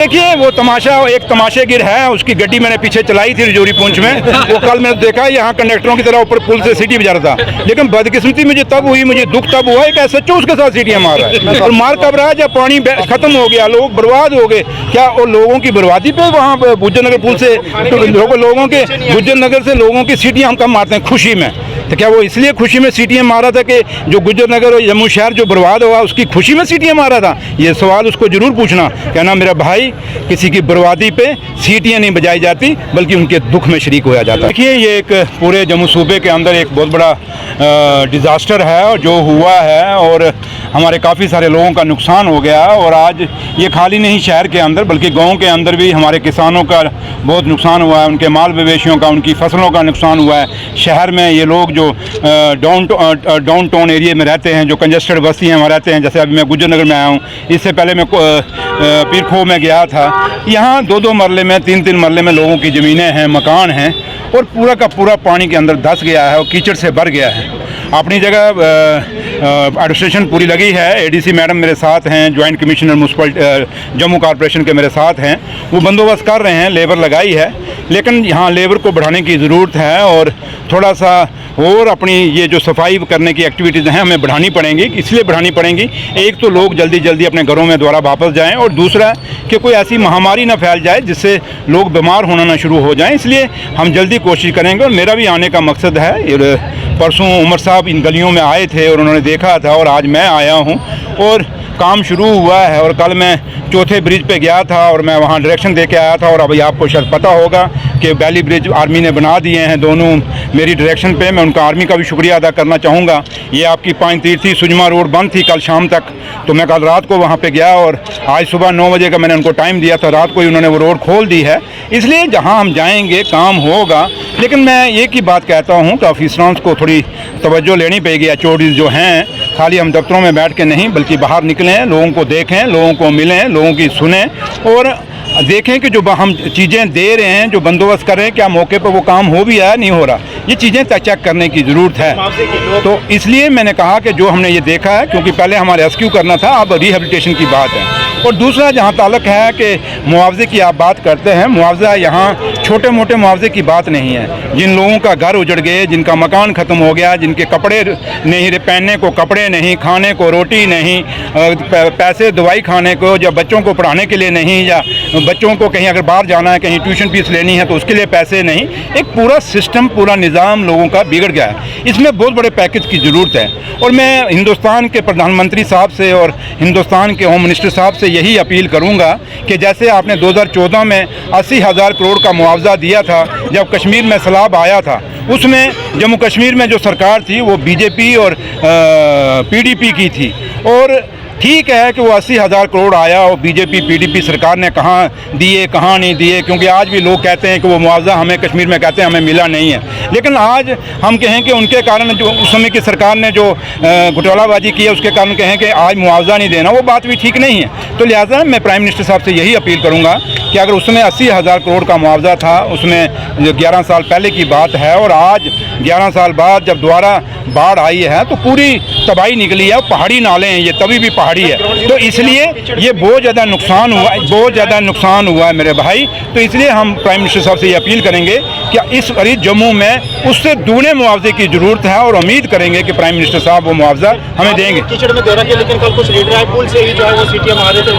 देखिए वो तमाशा, एक तमाशेगिर है, उसकी गड्डी मैंने पीछे चलाई थी रजौरी पुंछ में। वो कल मैंने देखा यहाँ कंडक्टरों की तरह ऊपर पुल से सीटी बजा रहा था, लेकिन बदकिस्मती मुझे तब हुई, मुझे दुख तब हुआ एक SHO उसके साथ सीटियाँ मार रहा है। और मार कब रहा है? जब पानी खत्म हो गया, लोग बर्बाद हो गए। क्या वो लोगों की बर्बादी पे वहाँ गुज्जर नगर पुल से लोगों के गुज्जर नगर से लोगों की सीटियाँ हम कम मारते हैं खुशी में? तो क्या वो इसलिए खुशी में सीटियाँ मारा था कि जो गुज्जर नगर और जम्मू शहर जो बर्बाद हुआ उसकी खुशी में सीटियाँ मारा था? ये सवाल उसको जरूर पूछना। कहना मेरा भाई, किसी की बर्बादी पे सीटियाँ नहीं बजाई जाती बल्कि उनके दुख में शरीक होया जाता है। देखिए ये एक पूरे जम्मू सूबे के अंदर एक बहुत बड़ा डिज़ास्टर है और जो हुआ है, और हमारे काफ़ी सारे लोगों का नुकसान हो गया। और आज ये खाली नहीं शहर के अंदर बल्कि गाँव के अंदर भी हमारे किसानों का बहुत नुकसान हुआ है, उनके माल मवेशियों का, उनकी फसलों का नुकसान हुआ है। शहर में ये लोग जो डाउन टाउन एरिया में रहते हैं, जो कंजस्टेड बस्ती हैं, वहाँ रहते हैं। जैसे अभी मैं गुज्जर नगर में आया हूँ, इससे पहले मैं पीर खो में गया था। यहाँ 2-2 मरले में, 3-3 मरले में लोगों की ज़मीनें हैं, मकान हैं, और पूरा का पूरा पानी के अंदर धंस गया है और कीचड़ से भर गया है। अपनी जगह एडमिनिस्ट्रेशन पूरी लगी है। ADC मैडम मेरे साथ हैं, joint commissioner municipal Jammu corporation के मेरे साथ हैं, वो बंदोबस्त कर रहे हैं, लेबर लगाई है। लेकिन यहाँ लेबर को बढ़ाने की ज़रूरत है और थोड़ा सा और अपनी ये जो सफाई करने की एक्टिविटीज़ हैं हमें बढ़ानी पड़ेंगी। इसलिए बढ़ानी पड़ेंगी, एक तो लोग जल्दी जल्दी अपने घरों में दोबारा वापस जाएं, और दूसरा कि कोई ऐसी महामारी ना फैल जाए जिससे लोग बीमार होना ना शुरू हो जाएं। इसलिए हम जल्दी कोशिश करेंगे। और मेरा भी आने का मकसद है, परसों उमर साहब इन गलियों में आए थे और उन्होंने देखा था, और आज मैं आया हूँ और काम शुरू हुआ है। और कल मैं चौथे ब्रिज पे गया था और मैं वहाँ डायरेक्शन दे के आया था। और अभी आपको शायद पता होगा कि वैली ब्रिज आर्मी ने बना दिए हैं दोनों मेरी डायरेक्शन पे। मैं उनका आर्मी का भी शुक्रिया अदा करना चाहूँगा। ये आपकी 5 तीर्थी सुजमा रोड बंद थी कल शाम तक, तो मैं कल रात को वहाँ पे गया और आज सुबह 9 बजे का मैंने उनको टाइम दिया था, रात को ही उन्होंने वो रोड खोल दी है। इसलिए जहाँ हम जाएंगे काम होगा। लेकिन मैं एक ही बात कहता हूँ कि ऑफिसरों को थोड़ी तवज्जो लेनी पड़ेगी। HODs जो हैं, खाली हम दफ्तरों में बैठ के नहीं बल्कि बाहर निकलें, लोगों को देखें, लोगों को मिलें, लोगों की सुनें और देखें कि जो हम चीज़ें दे रहे हैं, जो बंदोबस्त कर रहे हैं, क्या मौके पर वो काम हो भी है नहीं हो रहा। ये चीज़ें चेक करने की ज़रूरत है। तो इसलिए मैंने कहा कि जो हमने ये देखा है, क्योंकि पहले हमारे रेस्क्यू करना था, अब रिहेबिलिटेशन की बात है। और दूसरा जहाँ ताल्लुक है कि मुआवजे की आप बात करते हैं, मुआवजा यहाँ छोटे मोटे मुआवजे की बात नहीं है। जिन लोगों का घर उजड़ गए, जिनका मकान ख़त्म हो गया, जिनके कपड़े नहीं, पहनने को कपड़े नहीं, खाने को रोटी नहीं, पैसे दवाई खाने को, या बच्चों को पढ़ाने के लिए नहीं, या बच्चों को कहीं अगर बाहर जाना है, कहीं ट्यूशन फीस लेनी है तो उसके लिए पैसे नहीं। एक पूरा सिस्टम, पूरा निज़ाम लोगों का बिगड़ गया है। इसमें बहुत बड़े पैकेज की ज़रूरत है। और मैं हिंदुस्तान के प्रधानमंत्री साहब से और हिंदुस्तान के होम मिनिस्टर साहब से यही अपील करूंगा कि जैसे आपने 2014 में 80,000 करोड़ का मुआवजा दिया था जब कश्मीर में सैलाब आया था, उसमें जम्मू कश्मीर में जो सरकार थी वो BJP और PDP की थी। और ठीक है कि वो 80,000 करोड़ आया और BJP PDP सरकार ने कहाँ दिए कहाँ नहीं दिए, क्योंकि आज भी लोग कहते हैं कि वो मुआवजा हमें कश्मीर में कहते हैं हमें मिला नहीं है। लेकिन आज हम कहें कि उनके कारण जो उस समय की सरकार ने जो घोटालाबाजी की है उसके कारण कहें कि आज मुआवजा नहीं देना, वो बात भी ठीक नहीं है। तो लिहाजा मैं प्राइम मिनिस्टर साहब से यही अपील करूँगा कि अगर उसमें 80,000 करोड़ का मुआवजा था, उसमें 11 साल पहले की बात है, और आज 11 साल बाद जब दोबारा बाढ़ आई है तो पूरी तबाही निकली है। पहाड़ी नाले हैं ये, तभी भी पहाड़ी है, तो इसलिए ये बहुत ज़्यादा नुकसान हुआ, बहुत ज़्यादा नुकसान हुआ है मेरे भाई। तो इसलिए हम प्राइम मिनिस्टर साहब से ये अपील करेंगे कि इस बारी जम्मू में उससे दूने मुआवजे की ज़रूरत है, और उम्मीद करेंगे कि प्राइम मिनिस्टर साहब वो मुआवजा हमें देंगे। कीचड़ में दे रखी है, लेकिन कल कुछ लीडर पुल से ही जो है वो सीटियाँ मार रहे थे।